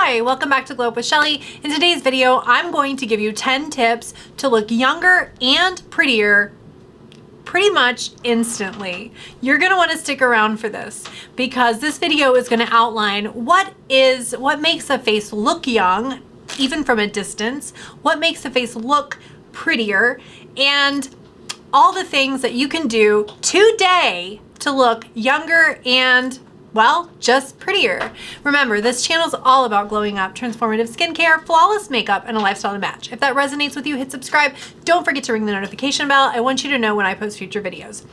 Hi, welcome back to Glow Up with Shelly. In today's video, I'm going to give you 10 tips to look younger and prettier pretty much instantly. You're gonna wanna stick around for this because this video is gonna outline what makes a face look young, even from a distance, what makes a face look prettier, and all the things that you can do today to look younger and, well, just prettier. Remember, this channel is all about glowing up, transformative skincare, flawless makeup, and a lifestyle to match. If that resonates with you, hit subscribe. Don't forget to ring the notification bell. I want you to know when I post future videos.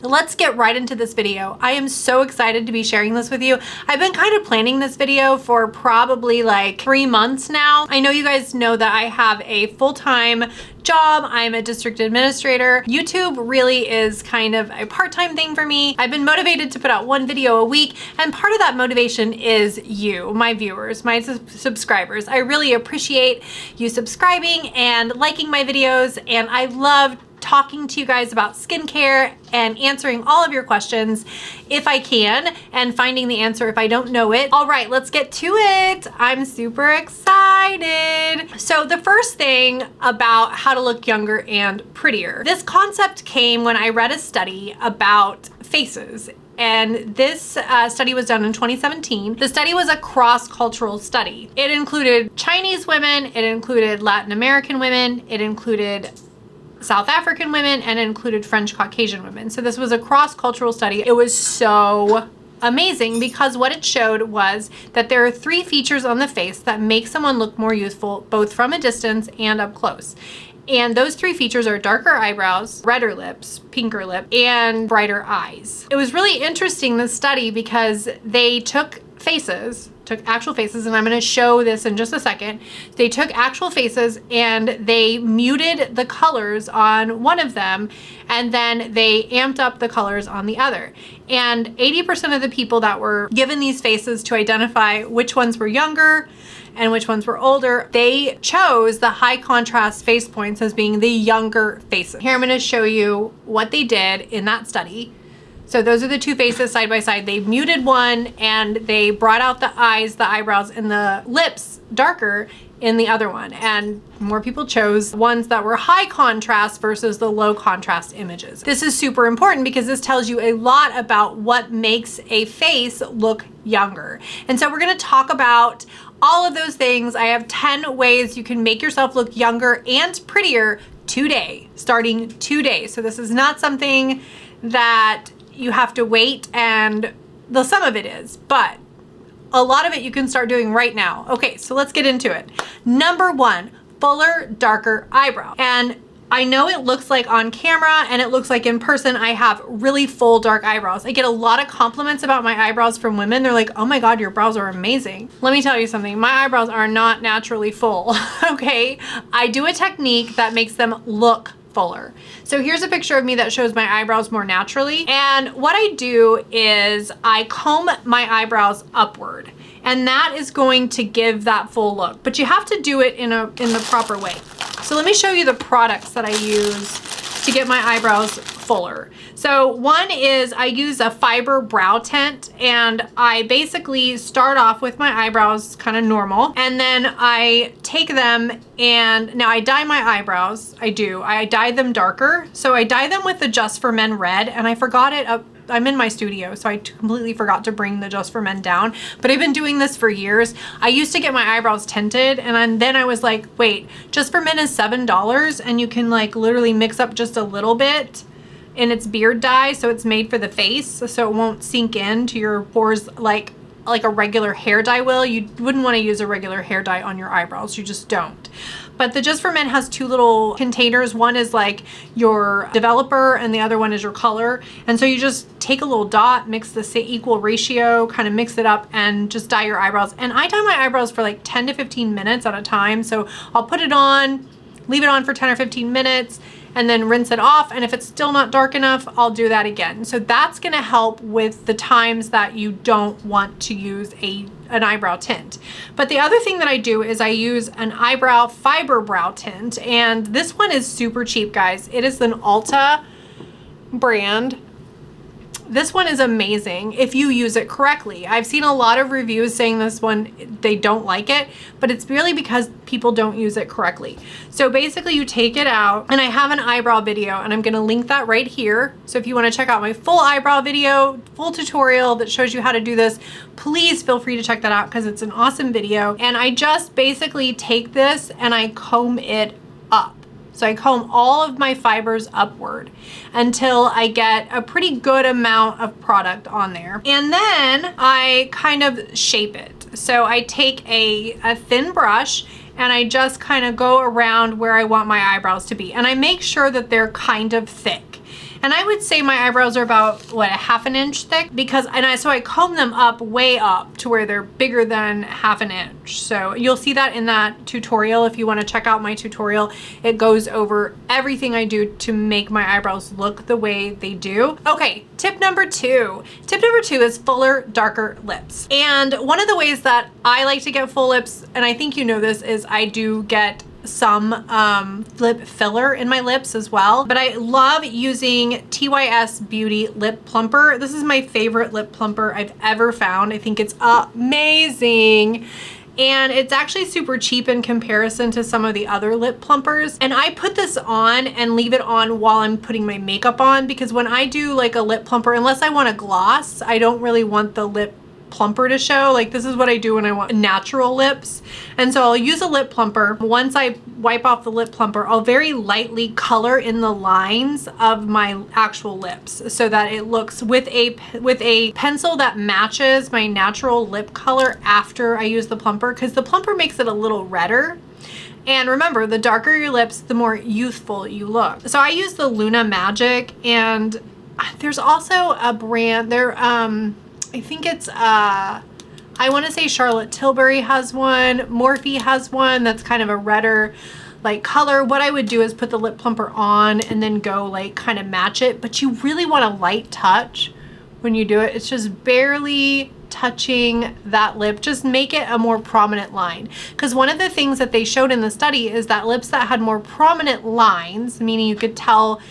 Let's get right into this video. I am so excited to be sharing this with you. I've been kind of planning this video for probably like 3 months now. I know you guys know that I have a full-time job. I'm a district administrator. YouTube really is kind of a part-time thing for me. I've been motivated to put out 1 video a week, and part of that motivation is you, my viewers, my subscribers. I really appreciate you subscribing and liking my videos, and I love talking to you guys about skincare and answering all of your questions if I can, and finding the answer if I don't know it. All right, let's get to it. I'm super excited. So the first thing about how to look younger and prettier. This concept came when I read a study about faces. And this study was done in 2017. The study was a cross-cultural study. It included Chinese women, it included Latin American women, it included South African women, and it included French Caucasian women. So this was a cross-cultural study. It was so amazing because what it showed was that there are 3 features on the face that make someone look more youthful, both from a distance and up close. And those 3 features are darker eyebrows, redder lips, pinker lip, and brighter eyes. It was really interesting, this study, because they took actual faces, and I'm gonna show this in just a second. They took actual faces and they muted the colors on one of them, and then they amped up the colors on the other. And 80% of the people that were given these faces to identify which ones were younger and which ones were older, they chose the high contrast face points as being the younger faces. Here I'm gonna show you what they did in that study. So those are the 2 faces side by side. They muted one and they brought out the eyes, the eyebrows, and the lips darker in the other one. And more people chose ones that were high contrast versus the low contrast images. This is super important because this tells you a lot about what makes a face look younger. And so we're gonna talk about all of those things. I have 10 ways you can make yourself look younger and prettier today, starting today. So this is not something that you have to wait, and some of it is, but a lot of it you can start doing right now. Okay, so let's get into it. Number 1, fuller, darker eyebrow. And I know it looks like on camera and it looks like in person I have really full dark eyebrows. I get a lot of compliments about my eyebrows from women. They're like, oh my God, your brows are amazing. Let me tell you something, my eyebrows are not naturally full, okay? I do a technique that makes them look fuller. So here's a picture of me that shows my eyebrows more naturally. And what I do is I comb my eyebrows upward, and that is going to give that full look. But you have to do it in the proper way. So let me show you the products that I use to get my eyebrows fuller. So one is I use a fiber brow tint, and I basically start off with my eyebrows kind of normal, and then I take them, and now I dye my eyebrows. I dye them darker. So I dye them with the Just for Men red, and I forgot it up. I'm in my studio, so I completely forgot to bring the Just for Men down, but I've been doing this for years. I used to get my eyebrows tinted, and then I was like, wait, Just for Men is $7, and you can like literally mix up just a little bit, and it's beard dye, so it's made for the face, so it won't sink into your pores like a regular hair dye will. You wouldn't want to use a regular hair dye on your eyebrows, you just don't. But the Just for Men has 2 little containers. One is like your developer and the other one is your color. And so you just take a little dot, mix the equal ratio, kind of mix it up, and just dye your eyebrows. And I dye my eyebrows for like 10 to 15 minutes at a time. So I'll put it on, leave it on for 10 or 15 minutes, and then rinse it off. And if it's still not dark enough, I'll do that again. So that's gonna help with the times that you don't want to use an eyebrow tint. But the other thing that I do is I use an eyebrow fiber brow tint. And this one is super cheap, guys. It is an Ulta brand. This one is amazing if you use it correctly. I've seen a lot of reviews saying this one, they don't like it, but it's really because people don't use it correctly. So basically you take it out, and I have an eyebrow video, and I'm gonna link that right here. So if you wanna check out my full eyebrow video, full tutorial that shows you how to do this, please feel free to check that out because it's an awesome video. And I just basically take this and I comb it up. So I comb all of my fibers upward until I get a pretty good amount of product on there. And then I kind of shape it. So I take a thin brush and I just kind of go around where I want my eyebrows to be. And I make sure that they're kind of thick. And I would say my eyebrows are about, what, 1/2 inch thick? So I comb them up, way up to where they're bigger than 1/2 inch. So you'll see that in that tutorial. If you want to check out my tutorial, it goes over everything I do to make my eyebrows look the way they do. Okay, tip number 2. Tip number 2 is fuller, darker lips. And one of the ways that I like to get full lips, and I think you know this, is I do get some lip filler in my lips as well, but I love using TYS Beauty Lip Plumper. This is my favorite lip plumper I've ever found. I think it's amazing. And it's actually super cheap in comparison to some of the other lip plumpers. And I put this on and leave it on while I'm putting my makeup on, because when I do like a lip plumper, unless I want a gloss, I don't really want the lip plumper to show. Like, this is what I do when I want natural lips. And so I'll use a lip plumper. Once I wipe off the lip plumper, I'll very lightly color in the lines of my actual lips so that it looks with a pencil that matches my natural lip color after I use the plumper, because the plumper makes it a little redder. And remember, the darker your lips, the more youthful you look. So I use the Luna Magic, and there's also a brand there, I think it's, I want to say Charlotte Tilbury has one, Morphe has one that's kind of a redder like color. What I would do is put the lip plumper on and then go like kind of match it, but you really want a light touch when you do it. It's just barely touching that lip. Just make it a more prominent line, because one of the things that they showed in the study is that lips that had more prominent lines, meaning you could tell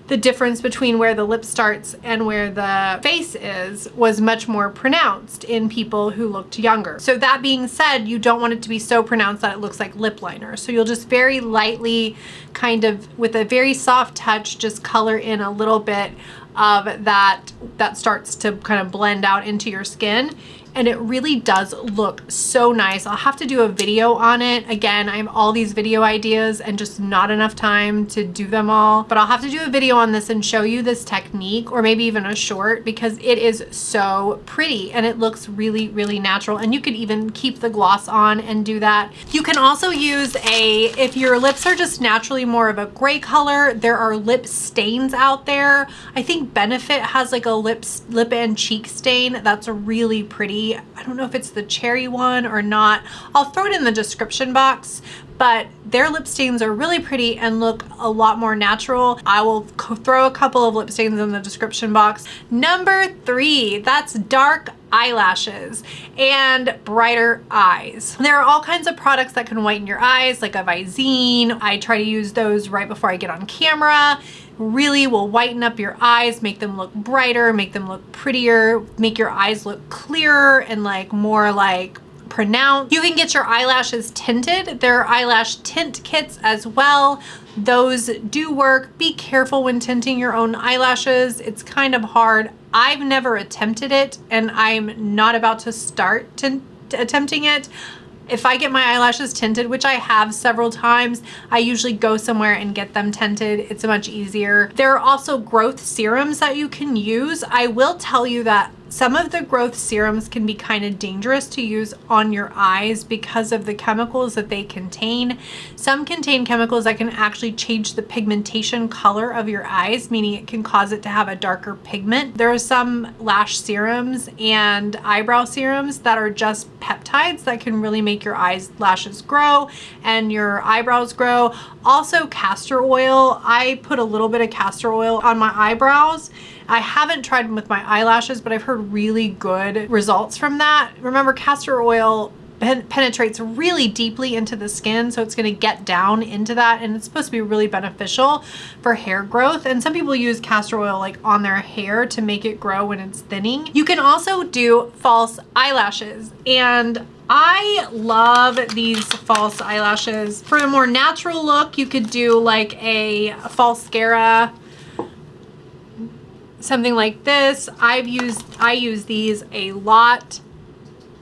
the difference between where the lip starts and where the face is, was much more pronounced in people who looked younger. So that being said, you don't want it to be so pronounced that it looks like lip liner. So you'll just very lightly, kind of with a very soft touch, just color in a little bit of that starts to kind of blend out into your skin. And it really does look so nice. I'll have to do a video on it. Again, I have all these video ideas and just not enough time to do them all. But I'll have to do a video on this and show you this technique, or maybe even a short, because it is so pretty and it looks really, really natural. And you could even keep the gloss on and do that. You can also use if your lips are just naturally more of a gray color, there are lip stains out there. I think Benefit has like a lip and cheek stain that's really pretty. I don't know if it's the cherry one or not. I'll throw it in the description box, but their lip stains are really pretty and look a lot more natural. I will throw a couple of lip stains in the description box. Number 3, that's dark eyelashes and brighter eyes. There are all kinds of products that can whiten your eyes, like a Visine. I try to use those right before I get on camera. Really will whiten up your eyes, make them look brighter, make them look prettier, make your eyes look clearer and like more like pronounced. You can get your eyelashes tinted. There are eyelash tint kits as well. Those do work. Be careful when tinting your own eyelashes. It's kind of hard. I've never attempted it, and I'm not about to start attempting it. If I get my eyelashes tinted, which I have several times, I usually go somewhere and get them tinted. It's much easier. There are also growth serums that you can use. I will tell you that some of the growth serums can be kind of dangerous to use on your eyes because of the chemicals that they contain. Some contain chemicals that can actually change the pigmentation color of your eyes, meaning it can cause it to have a darker pigment. There are some lash serums and eyebrow serums that are just peptides that can really make your lashes grow and your eyebrows grow. Also castor oil. I put a little bit of castor oil on my eyebrows. I haven't tried them with my eyelashes, but I've heard really good results from that. Remember, castor oil penetrates really deeply into the skin, so it's going to get down into that, and it's supposed to be really beneficial for hair growth. And some people use castor oil like on their hair to make it grow when it's thinning. You can also do false eyelashes, and I love these false eyelashes. For a more natural look, you could do like a false mascara, something like this. I use these a lot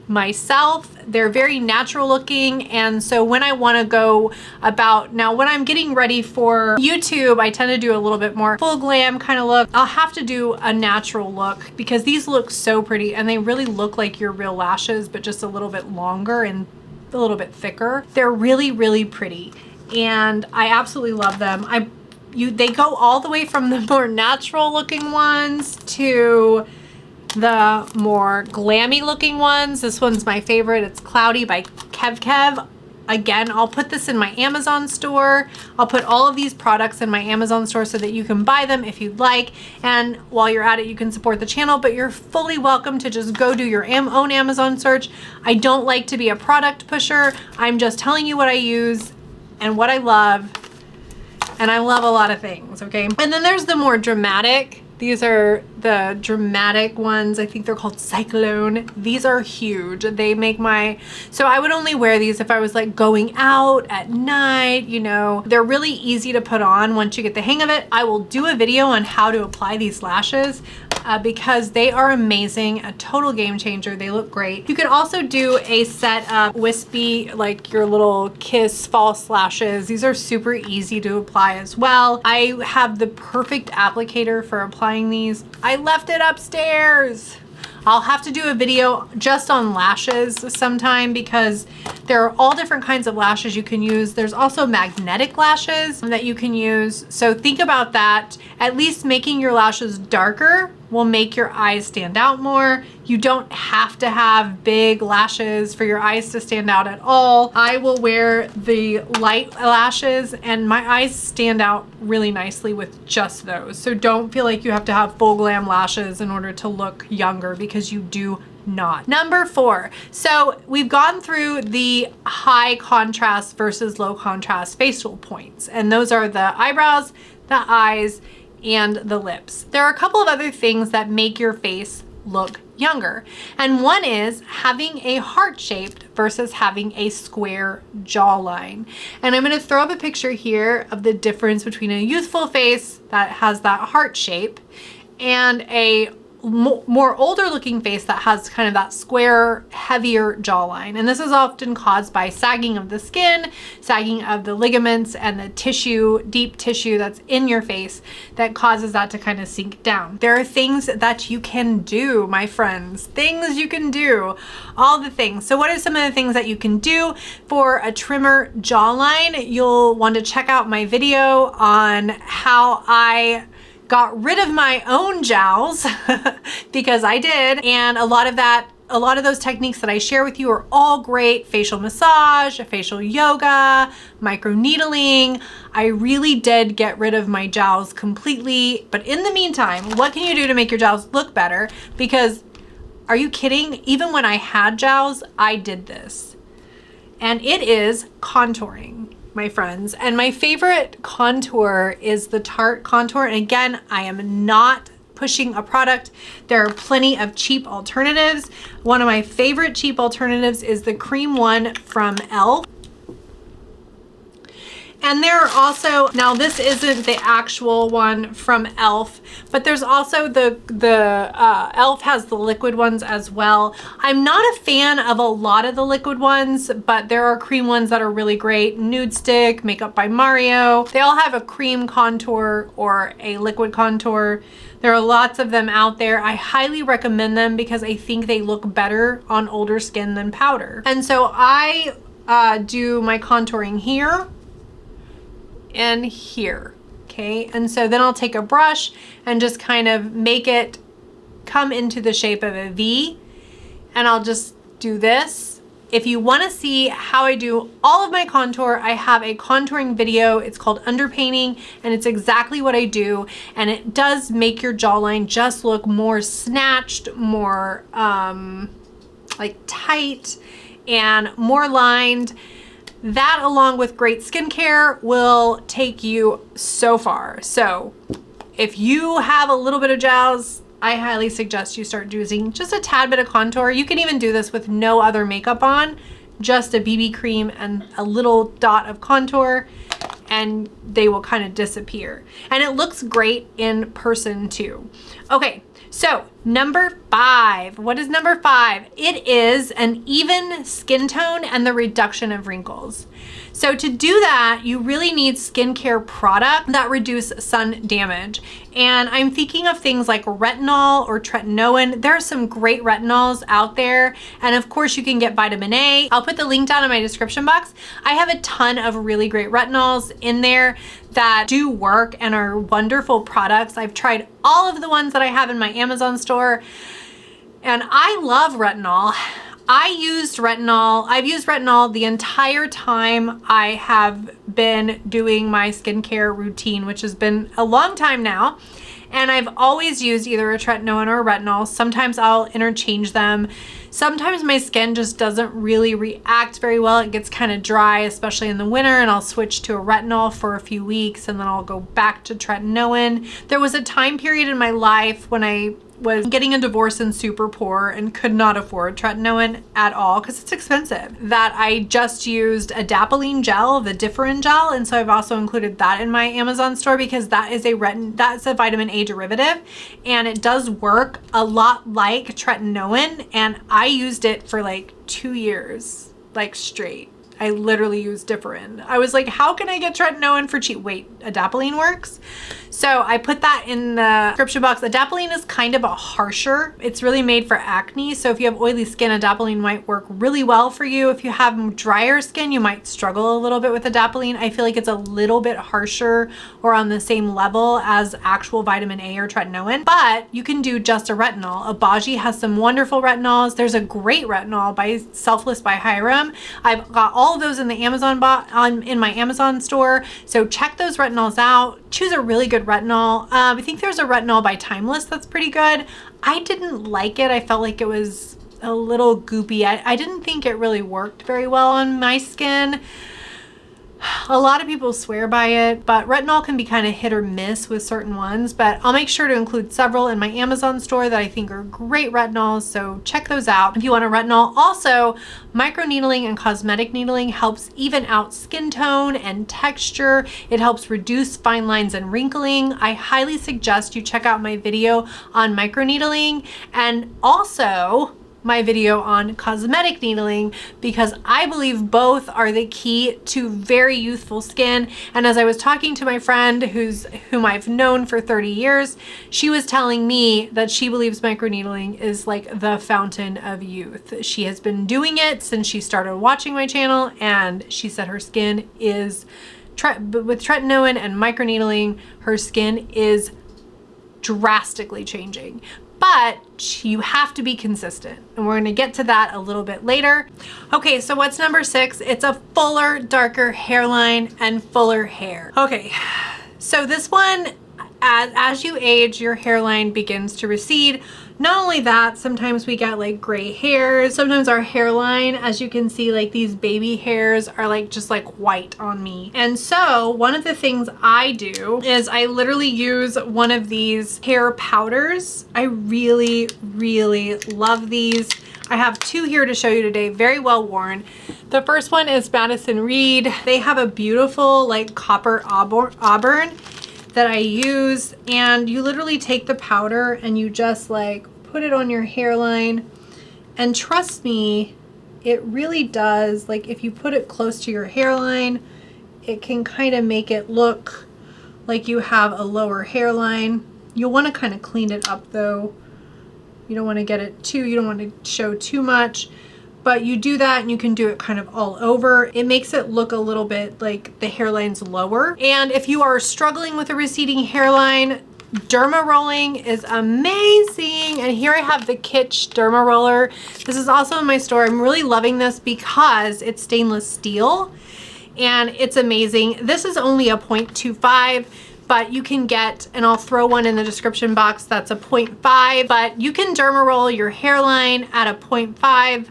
myself. They're very natural looking, and so when I want to go about, now when I'm getting ready for YouTube, I tend to do a little bit more full glam kind of look. I'll have to do a natural look because these look so pretty, and they really look like your real lashes, but just a little bit longer and a little bit thicker. They're really, really pretty, and I absolutely love them. They go all the way from the more natural looking ones to the more glammy looking ones. This one's my favorite. It's Cloudy by Kev. Again, I'll put this in my Amazon store. I'll put all of these products in my Amazon store so that you can buy them if you'd like. And while you're at it, you can support the channel, but you're fully welcome to just go do your own Amazon search. I don't like to be a product pusher. I'm just telling you what I use and what I love. And I love a lot of things, okay? And then there's the more dramatic. These are the dramatic ones. I think they're called Cyclone. These are huge. They make so I would only wear these if I was like going out at night, you know. They're really easy to put on once you get the hang of it. I will do a video on how to apply these lashes because they are amazing, a total game changer. They look great. You could also do a set of wispy, like your little Kiss false lashes. These are super easy to apply as well. I have the perfect applicator for applying these. I left it upstairs. I'll have to do a video just on lashes sometime because there are all different kinds of lashes you can use. There's also magnetic lashes that you can use. So think about that. At least making your lashes darker will make your eyes stand out more. You don't have to have big lashes for your eyes to stand out at all. I will wear the light lashes and my eyes stand out really nicely with just those. So don't feel like you have to have full glam lashes in order to look younger, because you do not. Number 4. So we've gone through the high contrast versus low contrast facial points, and those are the eyebrows, the eyes, and the lips. There are a couple of other things that make your face look younger, and one is having a heart-shaped versus having a square jawline. And I'm going to throw up a picture here of the difference between a youthful face that has that heart shape and a more older looking face that has kind of that square, heavier jawline. And this is often caused by sagging of the skin, sagging of the ligaments, and the tissue, deep tissue that's in your face that causes that to kind of sink down. There are things that you can do, my friends, things you can do, all the things. So what are some of the things that you can do for a trimmer jawline? You'll want to check out my video on how I got rid of my own jowls because I did. And a lot of those techniques that I share with you are all great. Facial massage, facial yoga, microneedling. I really did get rid of my jowls completely. But in the meantime, what can you do to make your jowls look better? Because are you kidding? Even when I had jowls, I did this. And it is contouring, my friends. And my favorite contour is the Tarte contour. And again, I am not pushing a product. There are plenty of cheap alternatives. One of my favorite cheap alternatives is the cream one from e.l.f. And there are also, now this isn't the actual one from e.l.f., but there's also the e.l.f. has the liquid ones as well. I'm not a fan of a lot of the liquid ones, but there are cream ones that are really great. Nude Stick, Makeup by Mario. They all have a cream contour or a liquid contour. There are lots of them out there. I highly recommend them because I think they look better on older skin than powder. And so I do my contouring here and here, okay? And so then I'll take a brush and just kind of make it come into the shape of a V, and I'll just do this. If you wanna see how I do all of my contour, I have a contouring video. It's called Underpainting, and it's exactly what I do, and it does make your jawline just look more snatched, more like tight and more lined. That, along with great skincare, will take you so far. So if you have a little bit of jowls, I highly suggest you start using just a tad bit of contour. You can even do this with no other makeup on, just a BB cream and a little dot of contour, and they will kind of disappear. And it looks great in person too. Okay, so number 5. What is number 5? It is an even skin tone and the reduction of wrinkles. So to do that, you really need skincare product that reduce sun damage. And I'm thinking of things like retinol or tretinoin. There are some great retinols out there. And of course you can get vitamin A. I'll put the link down in my description box. I have a ton of really great retinols in there that do work and are wonderful products. I've tried all of the ones that I have in my Amazon store, and I love retinol. I've used retinol the entire time I have been doing my skincare routine, which has been a long time now. And I've always used either a tretinoin or a retinol. Sometimes I'll interchange them. Sometimes my skin just doesn't really react very well. It gets kind of dry, especially in the winter, and I'll switch to a retinol for a few weeks and then I'll go back to tretinoin. There was a time period in my life when I was getting a divorce and super poor and could not afford tretinoin at all because it's expensive, that I just used adapalene gel, the Differin gel, and so I've also included that in my Amazon store because that is that's a vitamin A derivative, and it does work a lot like tretinoin, and I used it for like 2 years, like straight. I literally used Differin. I was like, how can I get tretinoin for cheap? Wait, adapalene works? So I put that in the description box. Adapalene is kind of a harsher. It's really made for acne. So if you have oily skin, adapalene might work really well for you. If you have drier skin, you might struggle a little bit with adapalene. I feel like it's a little bit harsher or on the same level as actual vitamin A or tretinoin, but you can do just a retinol. Abaji has some wonderful retinols. There's a great retinol by Selfless by Hyram. I've got all of those in the Amazon in my Amazon store. So check those retinols out. Choose a really good retinol. I think there's a retinol by Timeless that's pretty good. I didn't like it. I felt like it was a little goopy. I didn't think it really worked very well on my skin. A lot of people swear by it, but retinol can be kind of hit or miss with certain ones, but I'll make sure to include several in my Amazon store that I think are great retinols, so check those out if you want a retinol. Also, microneedling and cosmetic needling helps even out skin tone and texture. It helps reduce fine lines and wrinkling. I highly suggest you check out my video on microneedling and also my video on cosmetic needling, because I believe both are the key to very youthful skin. And as I was talking to my friend whom I've known for 30 years, she was telling me that she believes microneedling is like the fountain of youth. She has been doing it since she started watching my channel, and she said her skin is, with tretinoin and microneedling, her skin is drastically changing. But you have to be consistent, and we're going to get to that a little bit later. Okay, so what's number 6? It's a fuller, darker hairline and fuller hair. Okay, so this one, as you age, your hairline begins to recede. Not only that, sometimes we get like gray hairs. Sometimes our hairline, as you can see, like these baby hairs are like just like white on me. And so one of the things I do is I literally use one of these hair powders. I really, really love these. I have 2 here to show you today, very well worn. The first one is Madison Reed. They have a beautiful like copper auburn that I use, and you literally take the powder and you just like put it on your hairline, and trust me, it really does, like if you put it close to your hairline, it can kind of make it look like you have a lower hairline. You'll want to kind of clean it up though. You don't want to get it you don't want to show too much. But you do that and you can do it kind of all over. It makes it look a little bit like the hairline's lower. And if you are struggling with a receding hairline, derma rolling is amazing. And here I have the Kitsch derma roller. This is also in my store. I'm really loving this because it's stainless steel and it's amazing. This is only a 0.25. but you can get, and I'll throw one in the description box, that's a 0.5, but you can derma roll your hairline at a 0.5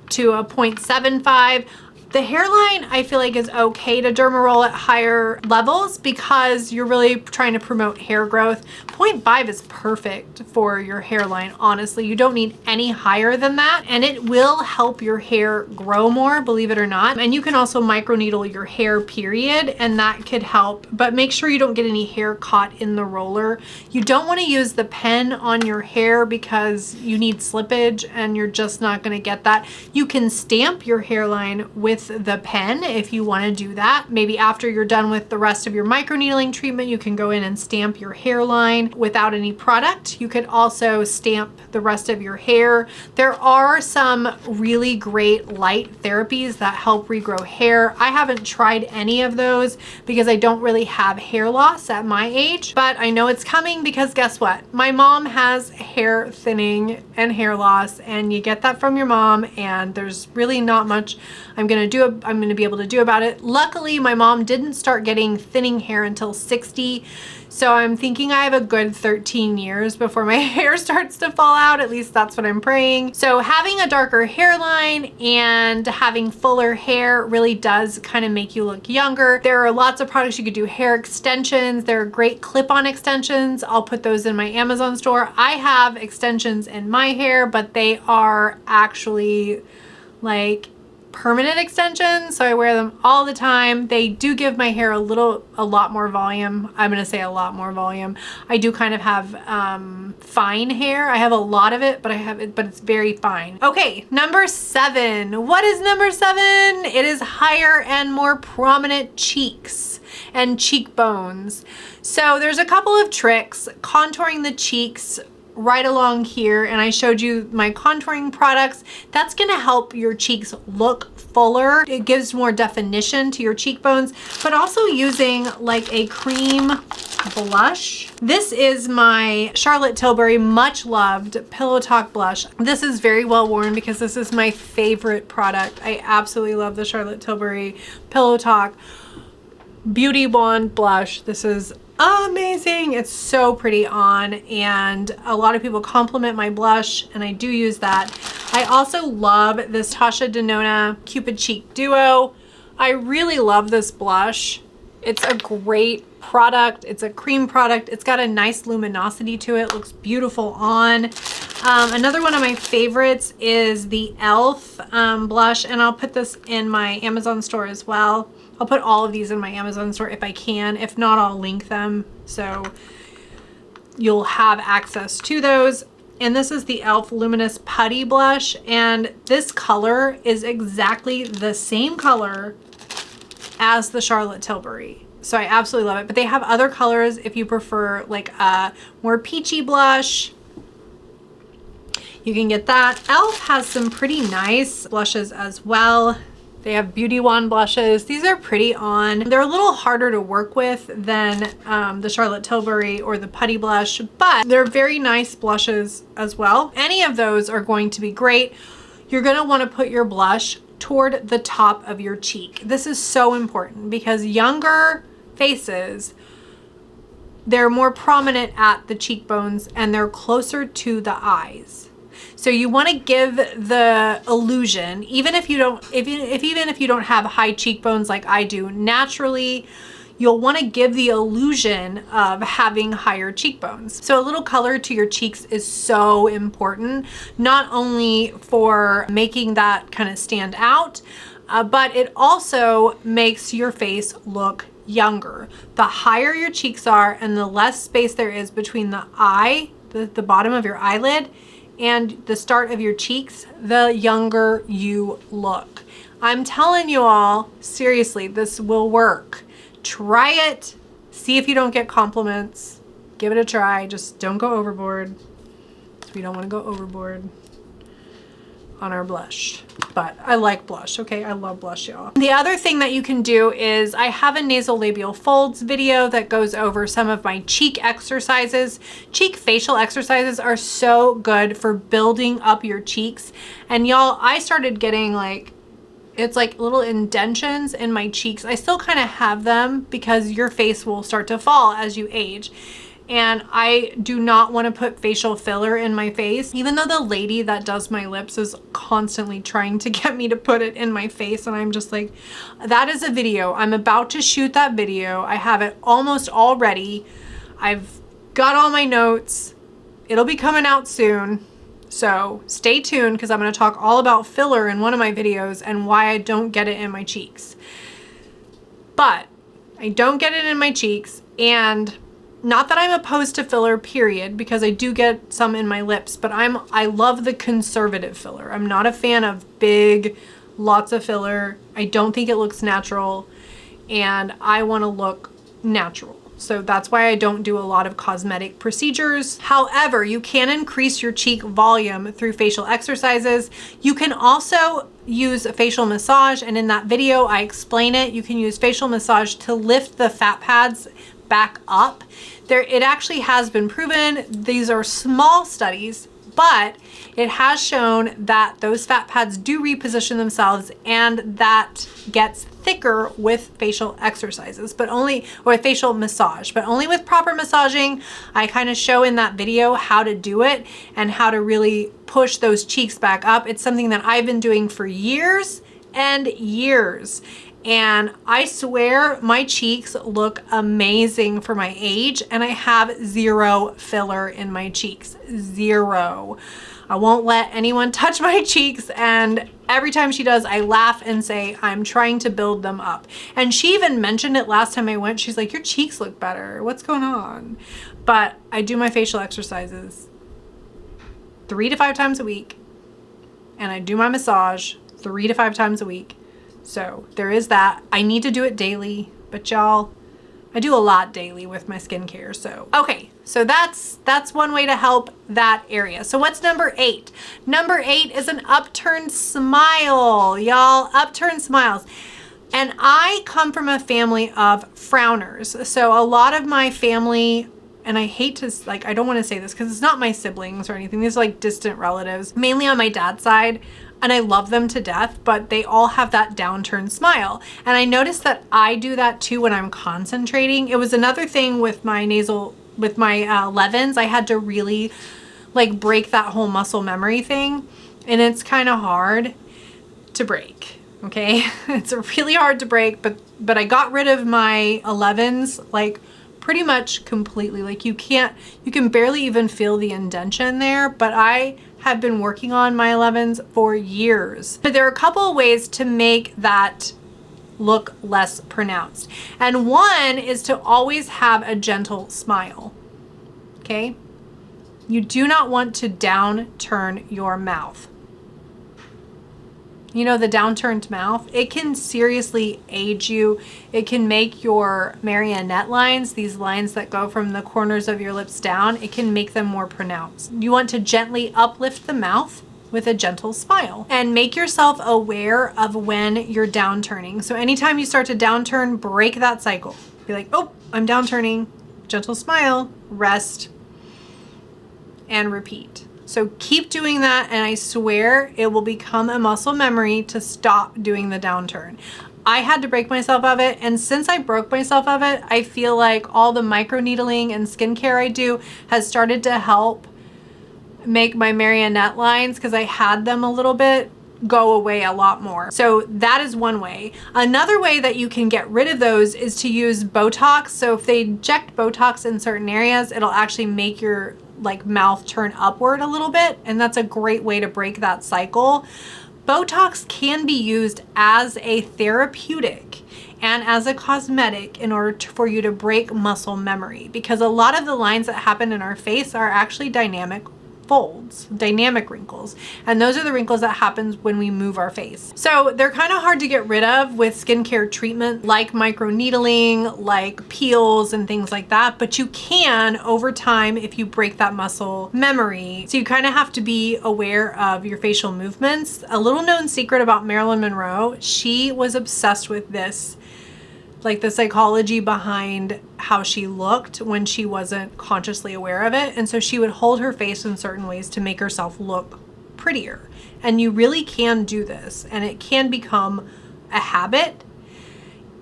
to a 0.75. The hairline, I feel like, is okay to derma roll at higher levels because you're really trying to promote hair growth. 0.5 is perfect for your hairline, honestly. You don't need any higher than that, and it will help your hair grow more, believe it or not. And you can also microneedle your hair, period, and that could help, but make sure you don't get any hair caught in the roller. You don't want to use the pen on your hair because you need slippage and you're just not going to get that. You can stamp your hairline with the pen if you want to do that. Maybe after you're done with the rest of your microneedling treatment, you can go in and stamp your hairline without any product. You could also stamp the rest of your hair. There are some really great light therapies that help regrow hair. I haven't tried any of those because I don't really have hair loss at my age, but I know it's coming because guess what? My mom has hair thinning and hair loss, and you get that from your mom, and there's really not much I'm going to be able to do about it. Luckily, my mom didn't start getting thinning hair until 60. So I'm thinking I have a good 13 years before my hair starts to fall out. At least that's what I'm praying. So having a darker hairline and having fuller hair really does kind of make you look younger. There are lots of products you could do. Hair extensions. There are great clip-on extensions. I'll put those in my Amazon store. I have extensions in my hair, but they are actually like permanent extensions, so I wear them all the time. They do give my hair a lot more volume. I'm gonna say a lot more volume. I do kind of have fine hair. I have a lot of it, but it's very fine. Okay, number 7. What is number 7? It is higher and more prominent cheeks and cheekbones. So there's a couple of tricks. Contouring the cheeks right along here, and I showed you my contouring products. That's gonna help your cheeks look fuller. It gives more definition to your cheekbones, but also using like a cream blush. This is my Charlotte Tilbury much loved Pillow Talk blush. This is very well worn because this is my favorite product. I absolutely love the Charlotte Tilbury Pillow Talk Beauty Wand blush. This is amazing. It's so pretty on, and a lot of people compliment my blush, and I do use that. I also love this Tasha Denona Cupid Cheek Duo. I really love this blush. It's a great product. It's a cream product. It's got a nice luminosity to it. Looks beautiful on. Another one of my favorites is the e.l.f. Blush, and I'll put this in my Amazon store as well. I'll put all of these in my Amazon store if I can. If not, I'll link them so you'll have access to those. And this is the e.l.f. Luminous Putty Blush, and this color is exactly the same color as the Charlotte Tilbury. So I absolutely love it, but they have other colors if you prefer like a more peachy blush. You can get that. e.l.f. has some pretty nice blushes as well. They have Beauty Wand blushes. These are pretty on. They're a little harder to work with than the Charlotte Tilbury or the Putty Blush, but they're very nice blushes as well. Any of those are going to be great. You're gonna wanna put your blush toward the top of your cheek. This is so important because younger faces, they're more prominent at the cheekbones and they're closer to the eyes. So you want to give the illusion, even if you don't have high cheekbones like I do naturally, you'll want to give the illusion of having higher cheekbones. So a little color to your cheeks is so important, not only for making that kind of stand out, but it also makes your face look younger. The higher your cheeks are and the less space there is between the eye, the bottom of your eyelid, and the start of your cheeks, the younger you look. I'm telling you all, seriously, this will work. Try it. See if you don't get compliments. Give it a try. Just don't go overboard. We don't want to go overboard on our blush, but I like blush. Okay, I love blush, y'all. The other thing that you can do is I have a nasal labial folds video that goes over some of my cheek exercises. Cheek facial exercises are so good for building up your cheeks. And y'all, I started getting like it's like little indentions in my cheeks. I still kind of have them because your face will start to fall as you age. And I do not want to put facial filler in my face, even though the lady that does my lips is constantly trying to get me to put it in my face. And I'm just like, that is a video. I'm about to shoot that video. I have it almost all ready. I've got all my notes. It'll be coming out soon. So stay tuned because I'm going to talk all about filler in one of my videos and why I don't get it in my cheeks. But I don't get it in my cheeks, and not that I'm opposed to filler, period, because I do get some in my lips, but I love the conservative filler. I'm not a fan of big, lots of filler. I don't think it looks natural, and I want to look natural. So that's why I don't do a lot of cosmetic procedures. However, you can increase your cheek volume through facial exercises. You can also use a facial massage, and in that video I explain it. You can use facial massage to lift the fat pads back up. It actually has been proven. These are small studies, but it has shown that those fat pads do reposition themselves, and that gets thicker with facial exercises, but only, or facial massage, but only with proper massaging. I kind of show in that video how to do it and how to really push those cheeks back up. It's something that I've been doing for years and years. And I swear my cheeks look amazing for my age, and I have zero filler in my cheeks. Zero. I won't let anyone touch my cheeks, and every time she does, I laugh and say, I'm trying to build them up. And she even mentioned it last time I went. She's like, your cheeks look better. What's going on? But I do my facial exercises 3 to 5 times a week, and I do my massage 3 to 5 times a week. So there is that. I need to do it daily, but y'all, I do a lot daily with my skincare. So, okay. So that's one way to help that area. So what's number 8? Number 8 is an upturned smile, y'all. Upturned smiles. And I come from a family of frowners. So a lot of my family, and I hate to, like, I don't want to say this because it's not my siblings or anything. These are like distant relatives, mainly on my dad's side. And I love them to death, but they all have that downturned smile. And I noticed that I do that too when I'm concentrating. It was another thing with my with my 11s. I had to really like break that whole muscle memory thing. And it's kind of hard to break, okay? It's really hard to break, but I got rid of my 11s like pretty much completely. Like you can barely even feel the indentation there, but I have been working on my 11s for years. But there are a couple of ways to make that look less pronounced. And one is to always have a gentle smile, okay? You do not want to downturn your mouth. You know, the downturned mouth, it can seriously age you. It can make your marionette lines, these lines that go from the corners of your lips down, it can make them more pronounced. You want to gently uplift the mouth with a gentle smile and make yourself aware of when you're downturning. So anytime you start to downturn, break that cycle. Be like, oh, I'm downturning, gentle smile, rest, and repeat. So keep doing that, and I swear it will become a muscle memory to stop doing the downturn. I had to break myself of it, and since I broke myself of it, I feel like all the microneedling and skincare I do has started to help make my marionette lines, because I had them a little bit, go away a lot more. So that is one way. Another way that you can get rid of those is to use Botox. So if they inject Botox in certain areas, it'll actually make your like mouth turn upward a little bit, and that's a great way to break that cycle. Botox can be used as a therapeutic and as a cosmetic in order for you to break muscle memory, because a lot of the lines that happen in our face are actually dynamic folds, dynamic wrinkles, and those are the wrinkles that happens when we move our face. So they're kind of hard to get rid of with skincare treatment like microneedling, like peels and things like that, but you can over time if you break that muscle memory. So you kind of have to be aware of your facial movements. A little known secret about Marilyn Monroe, she was obsessed with this, like the psychology behind how she looked when she wasn't consciously aware of it. And so she would hold her face in certain ways to make herself look prettier. And you really can do this, and it can become a habit,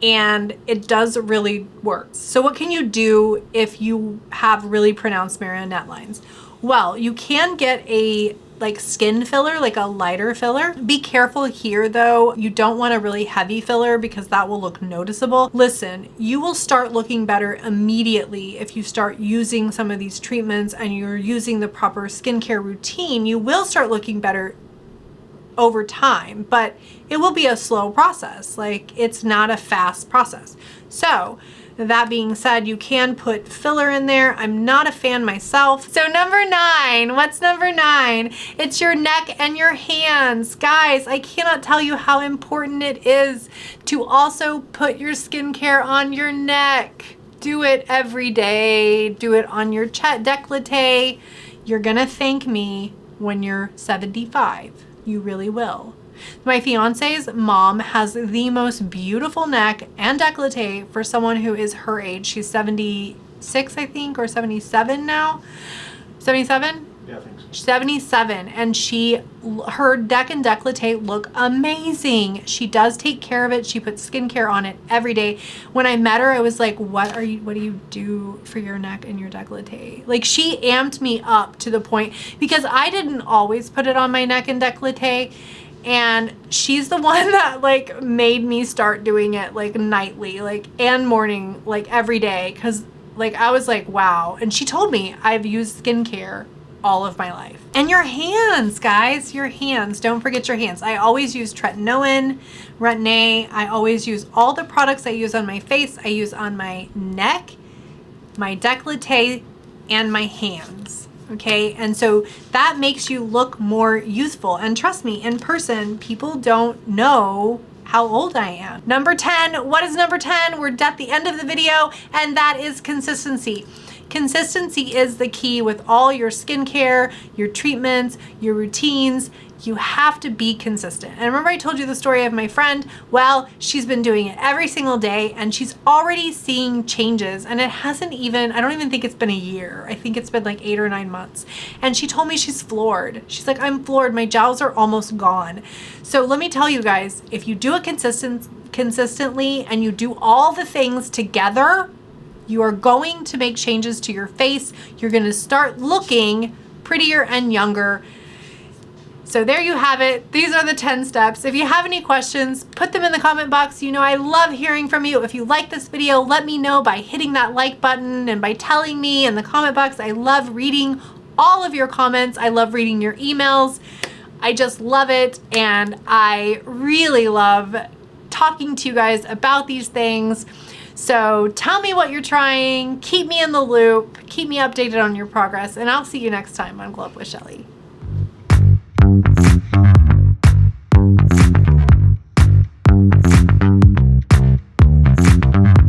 and it does really work. So what can you do if you have really pronounced marionette lines? Well, you can get a like skin filler, like a lighter filler. Be careful here though. You don't want a really heavy filler because that will look noticeable. Listen, you will start looking better immediately if you start using some of these treatments and you're using the proper skincare routine. You will start looking better over time, but it will be a slow process. Like, it's not a fast process. So that being said, you can put filler in there. I'm not a fan myself. So number 9, what's number 9? It's your neck and your hands. Guys, I cannot tell you how important it is to also put your skincare on your neck. Do it every day. Do it on your décolleté. You're gonna thank me when you're 75. You really will. My fiance's mom has the most beautiful neck and décolleté for someone who is her age. She's 76, I think, or 77 now. 77? Yeah, I think so. 77, and her neck and décolleté look amazing. She does take care of it. She puts skincare on it every day. When I met her, I was like, what do you do for your neck and your décolleté? Like, she amped me up to the point, because I didn't always put it on my neck and décolleté. And she's the one that like made me start doing it like nightly, like, and morning, like every day. Cause like, I was like, wow. And she told me I've used skincare all of my life. And your hands, guys, your hands, don't forget your hands. I always use tretinoin, Retinol. I always use all the products I use on my face. I use on my neck, my décolleté, and my hands. Okay, and so that makes you look more youthful. And trust me, in person, people don't know how old I am. Number 10, what is number 10? We're at the end of the video, and that is consistency. Consistency is the key with all your skincare, your treatments, your routines. You have to be consistent. And remember I told you the story of my friend? Well, she's been doing it every single day and she's already seeing changes, and it hasn't even, I don't even think it's been a year. I think it's been like 8 or 9 months. And she told me she's floored. She's like, I'm floored. My jowls are almost gone. So let me tell you guys, if you do it consistently and you do all the things together, you are going to make changes to your face. You're going to start looking prettier and younger. So there you have it. These are the 10 steps. If you have any questions, put them in the comment box. You know, I love hearing from you. If you like this video, let me know by hitting that like button and by telling me in the comment box. I love reading all of your comments. I love reading your emails. I just love it. And I really love talking to you guys about these things. So tell me what you're trying. Keep me in the loop. Keep me updated on your progress. And I'll see you next time on Glow Up with Shelly.